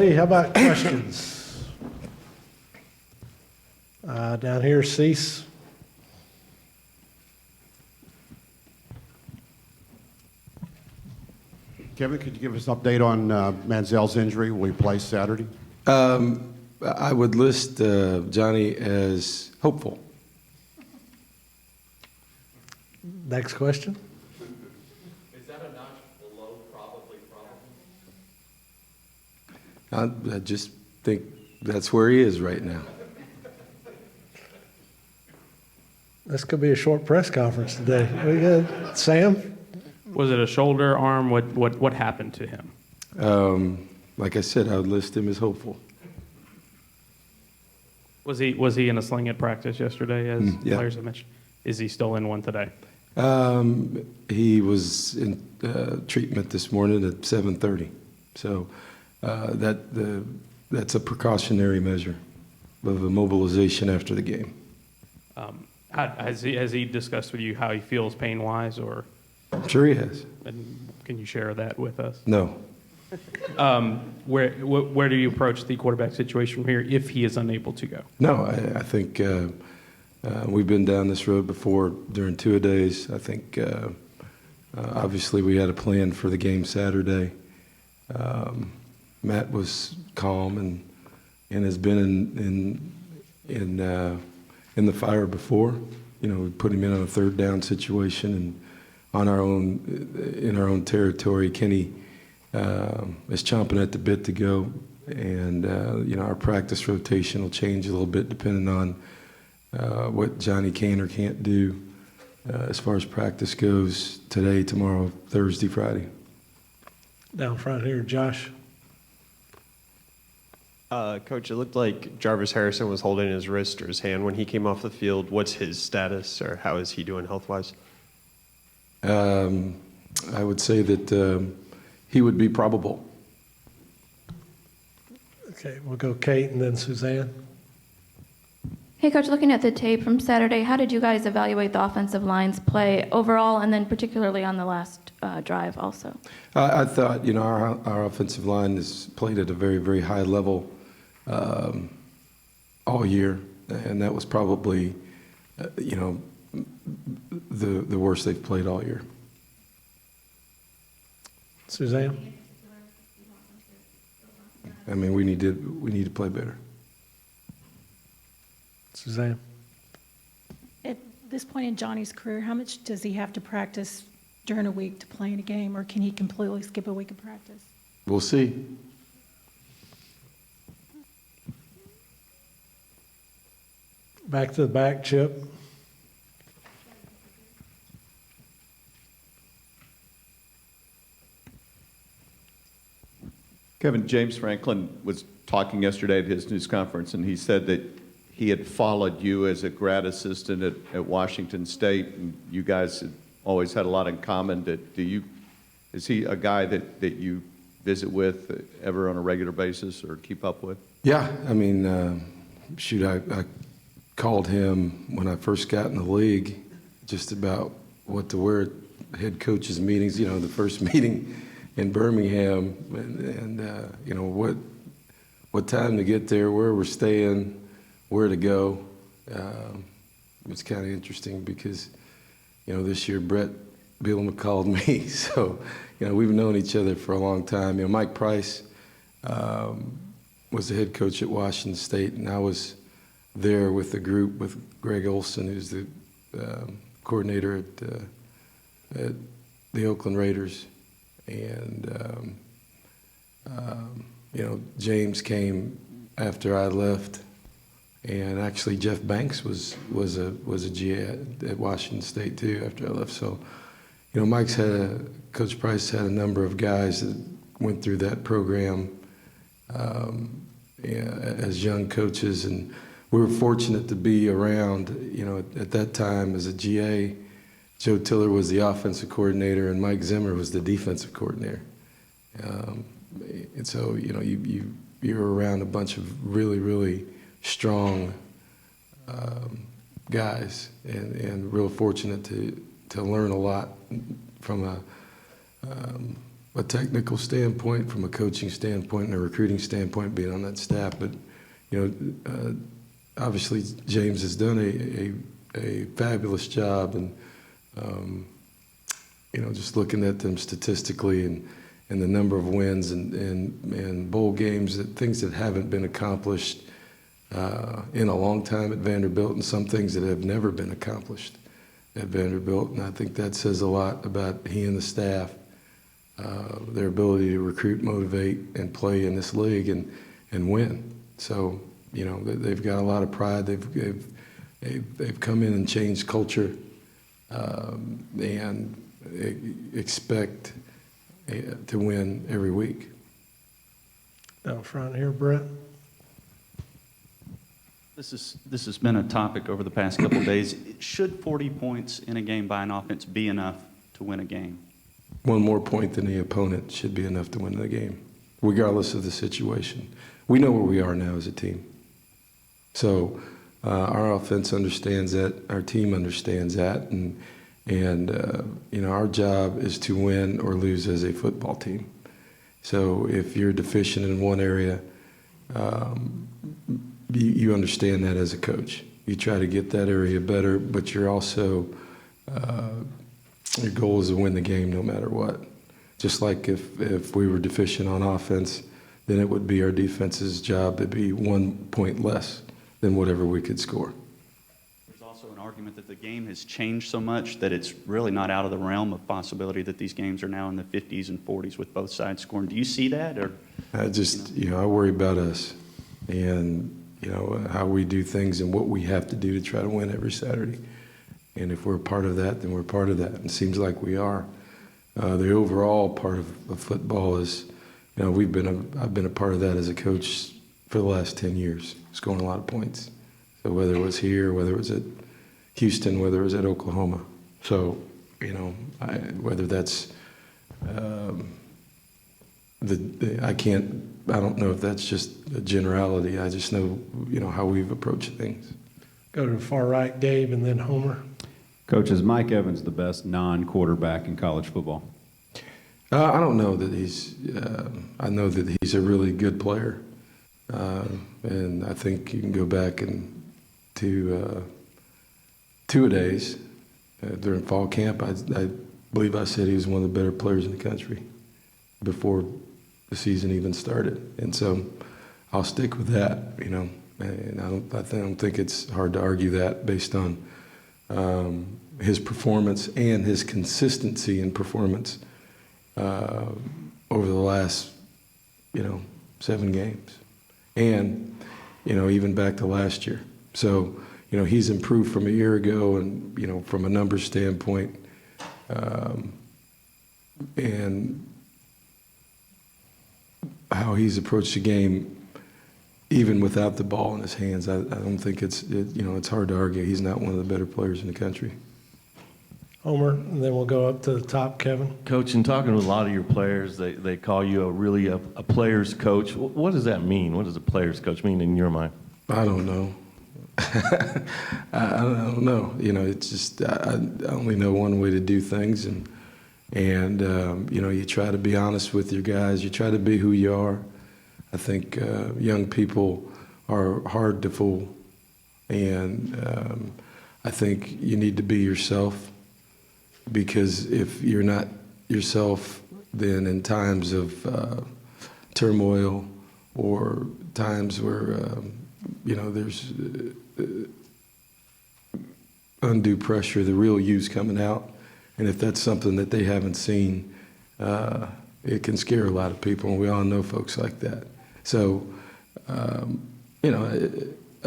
Hey, how about questions? Down here, Cease. Kevin, could you give us an update on Manziel's injury? Will he play Saturday? I would list Johnny as hopeful. Next question. Is that a notch below probably? I just think that's where he is right now. This could be a short press conference today. We good? Sam? Was it a shoulder, arm? What happened to him? Like I said, I would list him as hopeful. Was he in a sling at practice yesterday, as Yeah. players have mentioned? Is he still in one today? He was in treatment this morning at 7:30. So that's a precautionary measure of immobilization after the game. Has he discussed with you how he feels pain-wise, or I'm sure he has. and can you share that with us? No. Where do you approach the quarterback situation from here if he is unable to go? No, I think we've been down this road before during two-a-days. I think obviously we had a plan for the game Saturday. Matt was calm and has been in the fire before. You know, we put him in on a third down situation and in our own territory. Kenny is chomping at the bit to go, and you know, our practice rotation will change a little bit depending on what Johnny can or can't do as far as practice goes today, tomorrow, Thursday, Friday. Down front here, Josh. Coach, it looked like Jarvis Harrison was holding his wrist or his hand when he came off the field. What's his status, or how is he doing health-wise? I would say that he would be probable. Okay, we'll go Kate and then Suzanne. Hey, Coach, looking at the tape from Saturday, how did you guys evaluate the offensive line's play overall and then particularly on the last drive also? I thought, you know, our offensive line has played at a very, very high level all year, and that was probably, you know, the worst they've played all year. Suzanne? I mean, we need to play better. Suzanne? At this point in Johnny's career, how much does he have to practice during a week to play in a game, or can he completely skip a week of practice? We'll see. Back to the back, Chip. Kevin, James Franklin was talking yesterday at his news conference, and he said that he had followed you as a grad assistant at Washington State, and you guys had always had a lot in common. Is he a guy that you visit with ever on a regular basis or keep up with? Yeah, I mean, shoot, I called him when I first got in the league just about what to wear at head coaches' meetings, you know, the first meeting in Birmingham, and you know, what time to get there, where we're staying, where to go. It's kind of interesting because, you know, this year Brett Bielema called me, so, you know, we've known each other for a long time. You know, Mike Price was the head coach at Washington State, and I was there with the group with Greg Olson, who's the coordinator at the Oakland Raiders. And, you know, James came after I left, and actually Jeff Banks was a GA at Washington State too after I left. So, you know, Coach Price had a number of guys that went through that program as young coaches, and we were fortunate to be around. You know, at that time as a GA, Joe Tiller was the offensive coordinator, and Mike Zimmer was the defensive coordinator. And so, you know, you're around a bunch of really, really strong guys, and real fortunate to learn a lot from a technical standpoint, from a coaching standpoint, and a recruiting standpoint, being on that staff. But obviously James has done a fabulous job, and just looking at them statistically and the number of wins and bowl games, things that haven't been accomplished in a long time at Vanderbilt, and some things that have never been accomplished at Vanderbilt. And I think that says a lot about he and the staff, their ability to recruit, motivate, and play in this league and win. So, they've got a lot of pride. They've come in and changed culture, and expect to win every week. Down front here, Brett. This has been a topic over the past couple of days. Should 40 points in a game by an offense be enough to win a game? One more point than the opponent should be enough to win the game, regardless of the situation. We know where we are now as a team. So our offense understands that, our team understands that, and our job is to win or lose as a football team. So if you're deficient in one area, you understand that as a coach. You try to get that area better, but you're also, your goal is to win the game no matter what. Just like if we were deficient on offense, then it would be our defense's job to be 1 point less than whatever we could score. There's also an argument that the game has changed so much that it's really not out of the realm of possibility that these games are now in the 50s and 40s with both sides scoring. Do you see that? Or I worry about us and, how we do things and what we have to do to try to win every Saturday. And if we're a part of that, then we're part of that. And it seems like we are. The overall part of football is, I've been a part of that as a coach for the last 10 years, scoring a lot of points. So whether it was here, whether it was at Houston, whether it was at Oklahoma. So, whether that's I don't know if that's just a generality. I just know, how we've approached things. Go to the far right, Gabe, and then Homer. Coach, is Mike Evans the best non-quarterback in college football? I don't know that I know that he's a really good player. And I think you can go back to two-a-days during fall camp. I believe I said he was one of the better players in the country before the season even started. And so I'll stick with that, and I don't think it's hard to argue that based on his performance and his consistency in performance over the last, 7 games. And, even back to last year. So, he's improved from a year ago and, from a numbers standpoint. And how he's approached the game, even without the ball in his hands, I don't think it's hard to argue he's not one of the better players in the country. Homer, and then we'll go up to the top, Kevin. Coach, in talking with a lot of your players, they call you a player's coach. What does that mean? What does a player's coach mean in your mind? I don't know. I don't know. It's just I only know one way to do things, and you try to be honest with your guys. You try to be who you are. I think young people are hard to fool, and I think you need to be yourself, because if you're not yourself, then in times of turmoil or times where there's undue pressure, the real you's coming out. And if that's something that they haven't seen, it can scare a lot of people, and we all know folks like that. So, I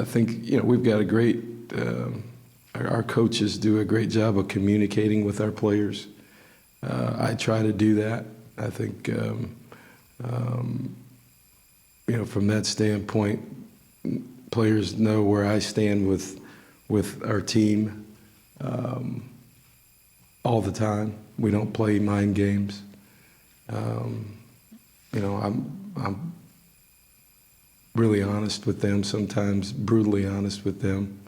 think, we've got a great, our coaches do a great job of communicating with our players. I try to do that. I think, from that standpoint, players know where I stand with our team all the time. We don't play mind games. I'm really honest with them, sometimes brutally honest with them.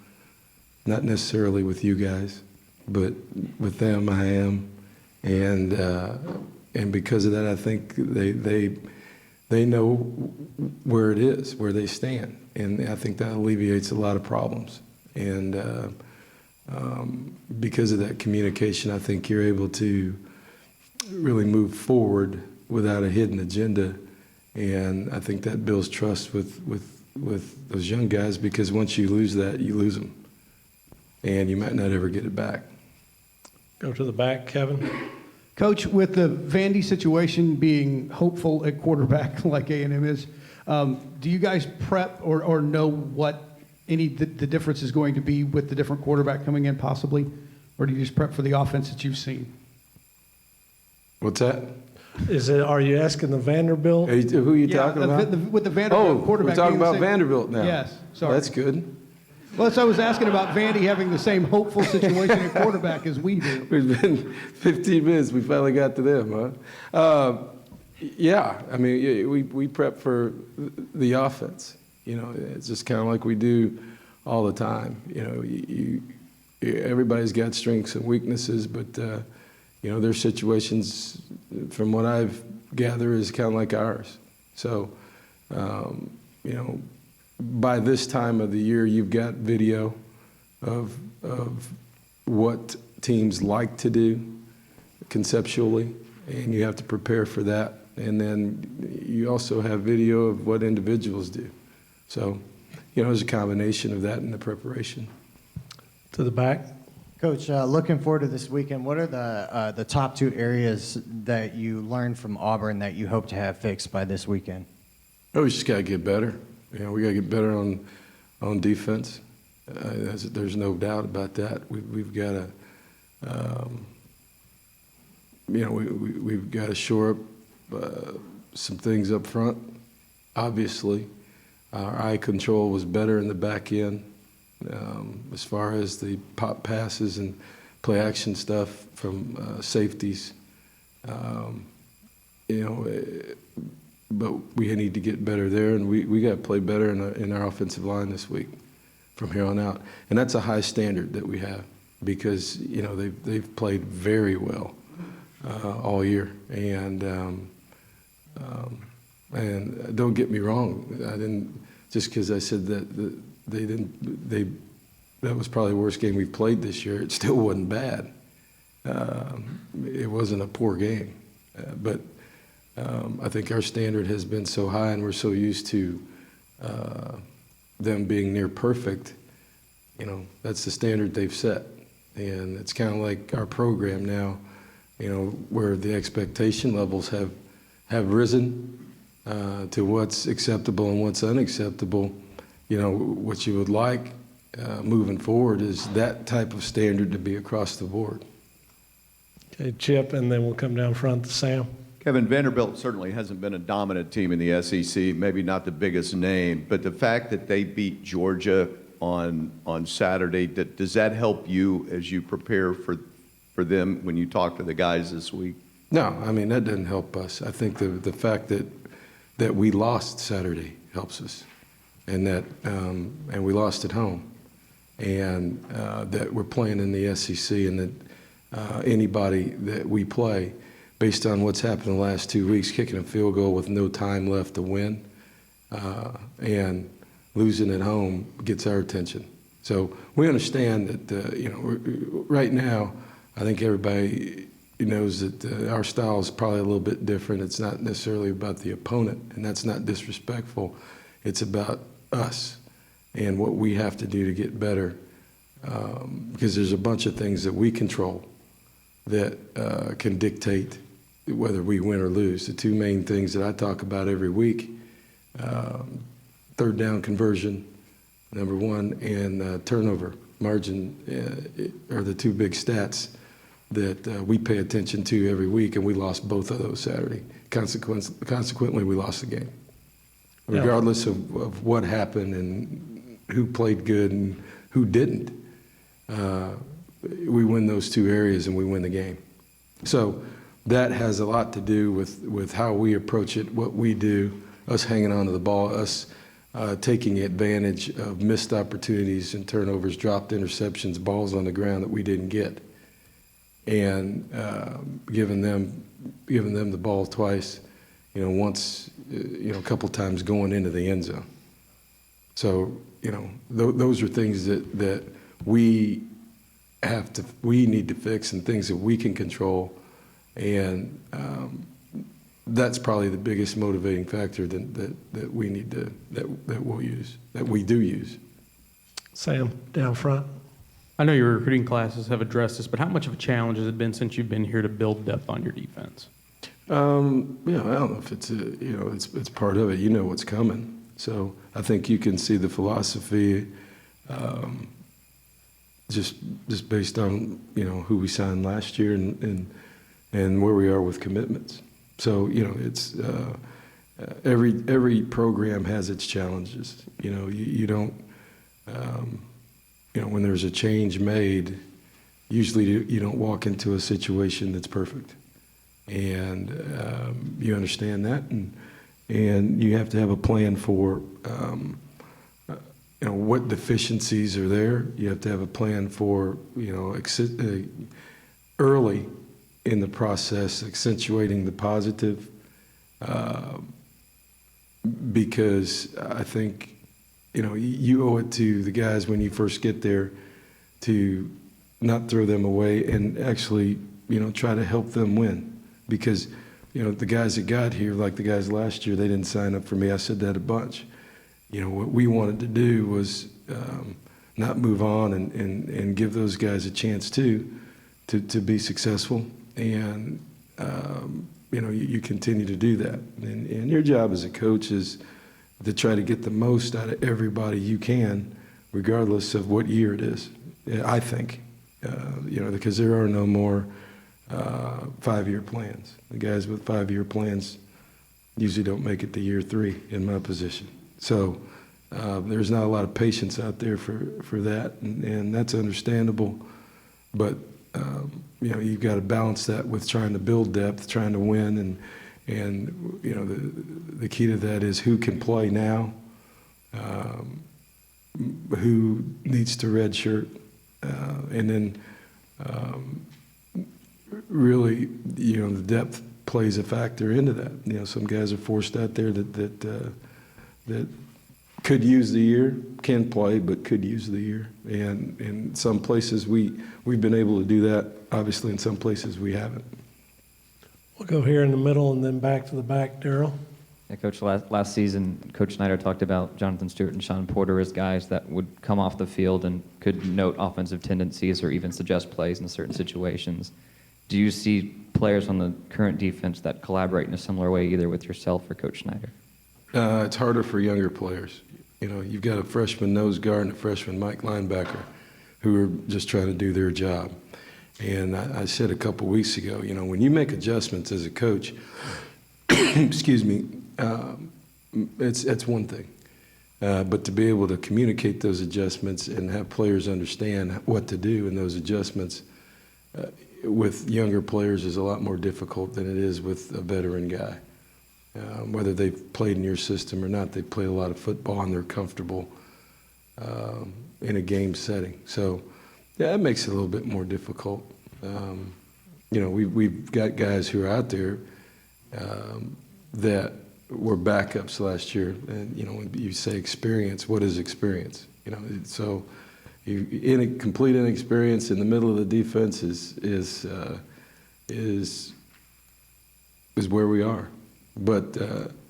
Not necessarily with you guys, but with them I am. And, And because of that, I think they know where it is, where they stand. And I think that alleviates a lot of problems. And because of that communication, I think you're able to really move forward without a hidden agenda. And I think that builds trust with those young guys, because once you lose that, you lose them. And you might not ever get it back. Go to the back, Kevin. Coach, with the Vandy situation being hopeful at quarterback like A&M is, do you guys prep or know what the difference is going to be with the different quarterback coming in possibly? Or do you just prep for the offense that you've seen? What's that? Are you asking the Vanderbilt? Who are you talking about? With the Vanderbilt quarterback. We're talking being the about same- Vanderbilt now. Yes, sorry. That's good. Well, so I was asking about Vandy having the same hopeful situation at quarterback as we do. We've been 15 minutes. We finally got to them, huh? Yeah, I mean, we prep for the offense. You know, it's just kind of like we do all the time. You know, everybody's got strengths and weaknesses, but you know, their situations, from what I've gathered, is kind of like ours. So, you know, by this time of the year, you've got video of what teams like to do conceptually, and you have to prepare for that. And then you also have video of what individuals do. So, you know, there's a combination of that in the preparation. To the back. Coach, looking forward to this weekend, what are the top 2 areas that you learned from Auburn that you hope to have fixed by this weekend? Oh, we just got to get better. You know, we got to get better on defense. There's no doubt about that. We've got to, you know, we've got to shore up some things up front. Obviously, our eye control was better in the back end as far as the pop passes and play action stuff from safeties. You know. But we need to get better there, and we got to play better in our offensive line this week from here on out. And that's a high standard that we have, because, you know, they've played very well all year. And don't get me wrong, I didn't, just because I said that that was probably the worst game we've played this year. It still wasn't bad. It wasn't a poor game, but I think our standard has been so high, and we're so used to them being near perfect. You know, that's the standard they've set. And it's kind of like our program now, you know, where the expectation levels have risen to what's acceptable and what's unacceptable. You know, what you would like moving forward is that type of standard to be across the board. Okay, Chip, and then we'll come down front to Sam. Kevin, Vanderbilt certainly hasn't been a dominant team in the SEC, maybe not the biggest name, but the fact that they beat Georgia on Saturday, does that help you as you prepare for them when you talk to the guys this week? No, I mean, that doesn't help us. I think the fact that we lost Saturday helps us, and that and we lost at home, and that we're playing in the SEC, and that anybody that we play, based on what's happened in the last 2 weeks, kicking a field goal with no time left to win and losing at home gets our attention. So we understand that, you know, right now, I think everybody knows that our style is probably a little bit different. It's not necessarily about the opponent, and that's not disrespectful. It's about us and what we have to do to get better, because there's a bunch of things that we control that can dictate whether we win or lose. The 2 main things that I talk about every week, third down conversion, number 1, and turnover margin are the 2 big stats that we pay attention to every week, and we lost both of those Saturday. Consequently, we lost the game. Regardless of what happened and who played good and who didn't, we win those 2 areas and we win the game. So that has a lot to do with how we approach it, what we do, us hanging on to the ball, us taking advantage of missed opportunities and turnovers, dropped interceptions, balls on the ground that we didn't get. and giving them the ball twice, once, a couple times going into the end zone. So, those are things that we need to fix and things that we can control. And that's probably the biggest motivating factor that we need to, that we do use. Sam, down front. I know your recruiting classes have addressed this, but how much of a challenge has it been since you've been here to build depth on your defense? I don't know if it's it's part of it. You know what's coming. So I think you can see the philosophy, just based on who we signed last year and where we are with commitments. So it's every program has its challenges. You don't when there's a change made, usually you don't walk into a situation that's perfect, and you understand that, and you have to have a plan for what deficiencies are there. You have to have a plan for early in the process, accentuating the positive, because I think you owe it to the guys when you first get there to not throw them away and actually try to help them win, because the guys that got here, like the guys last year, they didn't sign up for me. I said that a bunch. What we wanted to do was not move on and give those guys a chance to be successful, and you continue to do that, and your job as a coach is to try to get the most out of everybody you can, regardless of what year it is. I think, because there are no more 5-year plans. The guys with 5-year plans usually don't make it to year 3 in my position. So there's not a lot of patience out there for that, and that's understandable. But you've got to balance that with trying to build depth, trying to win, and the key to that is who can play now, who needs to redshirt, and then really the depth plays a factor into that. Some guys are forced out there that could use the year, can play, but could use the year. And in some places we've been able to do that. Obviously, in some places we haven't. We'll go here in the middle and then back to the back, Daryl. Yeah, Coach, last season, Coach Snyder talked about Jonathan Stewart and Sean Porter as guys that would come off the field and could note offensive tendencies or even suggest plays in certain situations. Do you see players on the current defense that collaborate in a similar way, either with yourself or Coach Snyder? It's harder for younger players. You've got a freshman nose guard and a freshman Mike linebacker who are just trying to do their job. And I said a couple weeks ago, when you make adjustments as a coach, excuse me, it's one thing. But to be able to communicate those adjustments and have players understand what to do in those adjustments with younger players is a lot more difficult than it is with a veteran guy. Whether they've played in your system or not, they've played a lot of football and they're comfortable in a game setting. So, yeah, that makes it a little bit more difficult. We've got guys who are out there that were backups last year, and when you say experience, what is experience? So complete inexperience in the middle of the defense is where we are. But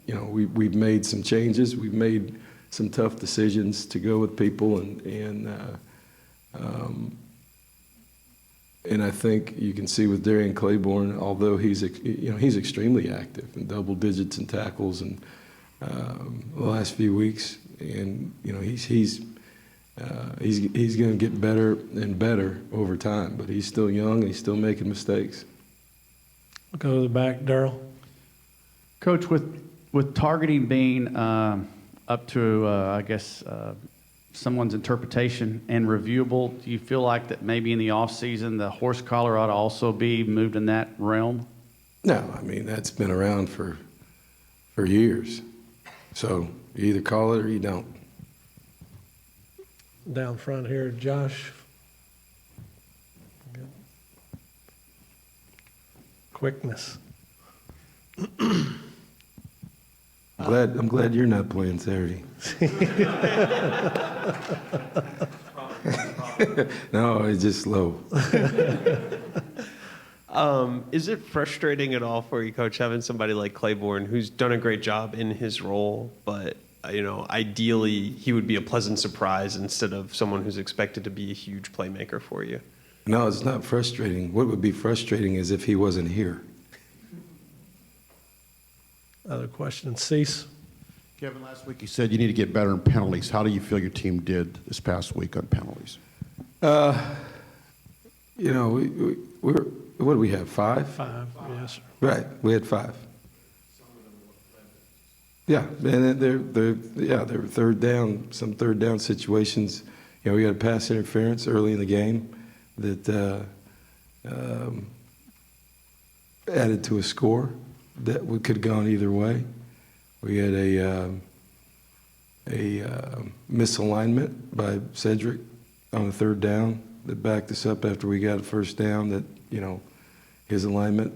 we've made some changes. We've made some tough decisions to go with people, and I think you can see with Darian Claiborne, although he's extremely active in double digits in tackles and the last few weeks, and he's going to get better and better over time. But he's still young and he's still making mistakes. We'll go to the back, Daryl. Coach, with targeting being up to, I guess, someone's interpretation and reviewable, do you feel like that maybe in the offseason the horse collar ought to also be moved in that realm? No, I mean, that's been around for years. So you either call it or you don't. Down front here, Josh. quickness. I'm glad you're not playing Saturday. No, it's just slow. Is it frustrating at all for you, Coach, having somebody like Claiborne who's done a great job in his role, but ideally he would be a pleasant surprise instead of someone who's expected to be a huge playmaker for you? No, it's not frustrating. What would be frustrating is if he wasn't here. Other questions? Cease? Kevin, last week you said you need to get better in penalties. How do you feel your team did this past week on penalties? What do we have, 5? 5, yes, sir. Right, we had 5. Yeah, and they're third down, some third down situations. We got a pass interference early in the game that added to a score that could have gone either way. We had a misalignment by Cedric on a third down that backed us up after we got a first down that, his alignment,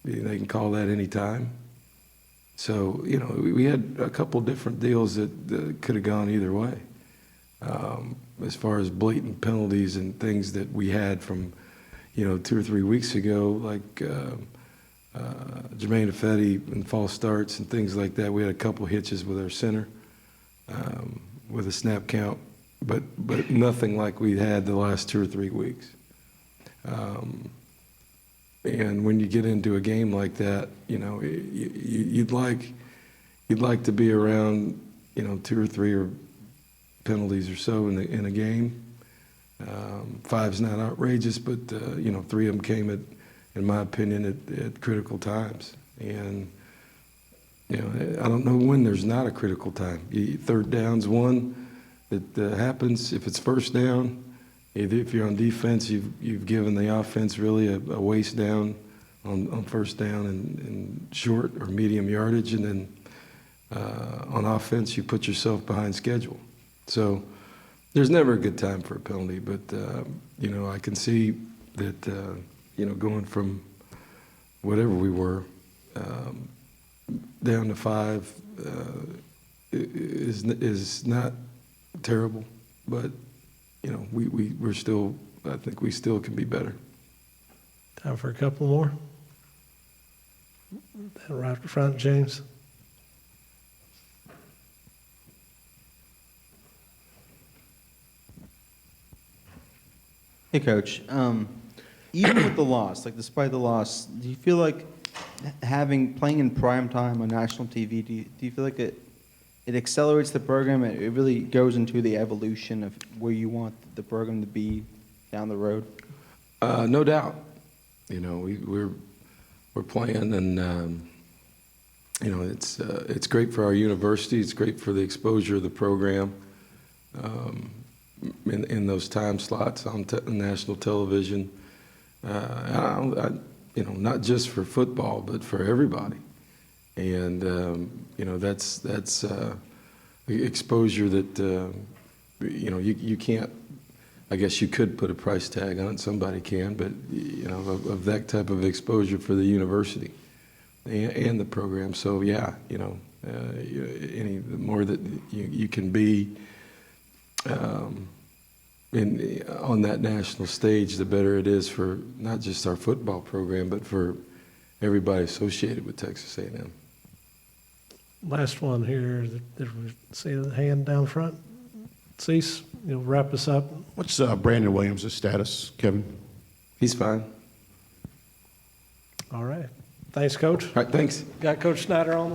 they can call that any time. So, we had a couple different deals that could have gone either way. As far as blatant penalties and things that we had from, 2 or 3 weeks ago, like Jermaine Ifedi and false starts and things like that. We had a couple hitches with our center with a snap count, but nothing like we had the last 2 or 3 weeks. And when you get into a game like that, you'd like to be around, 2 or 3 penalties or so in a game. 5's not outrageous, but 3 of them came at, in my opinion, at critical times. And I don't know when there's not a critical time. Third down's one that happens. If it's first down, if you're on defense, you've given the offense really a waste down on first down and short or medium yardage, and then on offense you put yourself behind schedule. So there's never a good time for a penalty, but I can see that going from whatever we were down to 5 is not terrible, but we're still, I think we still can be better. Time for a couple more. Right up front, James. Hey, Coach. Even with the loss, despite the loss, do you feel like playing in prime time on national TV, do you feel like it accelerates the program? It really goes into the evolution of where you want the program to be down the road? No doubt. We're playing, and it's great for our university. It's great for the exposure of the program in those time slots on national television. Not just for football, but for everybody. And that's exposure that you can't. I guess you could put a price tag on it. Somebody can, but of that type of exposure for the university and the program. So yeah, the more that you can be on that national stage, the better it is for not just our football program, but for everybody associated with Texas A&M. Last one here. Did we see the hand down front? Cease, wrap us up. What's Brandon Williams' status, Kevin? He's fine. All right. Thanks, Coach. All right, thanks. Got Coach Snyder on the